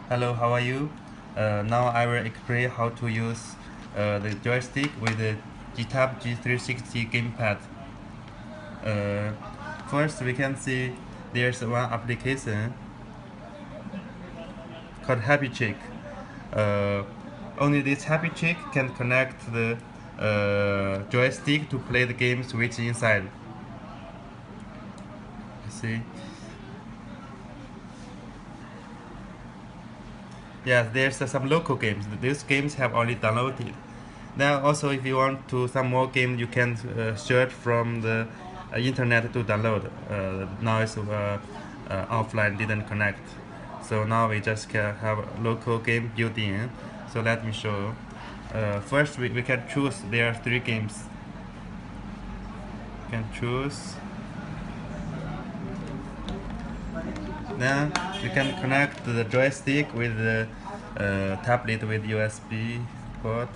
Hello, how are you? Now I will explain how to use the joystick with the G360 gamepad. Uh, First, we can see there's one application called Happy Chick. Uh, Only this Happy Chick can connect the joystick to play the games which inside. You see? Yes, there's some local games. These games have already downloaded. Now, also, if you want to some more games, you can search from the internet to download. Now it's offline, didn't connect. So now we just can have a local game built in. So let me show. First, we can choose. There are three games. You can choose. Then you can connect the joystick with the tablet with USB port.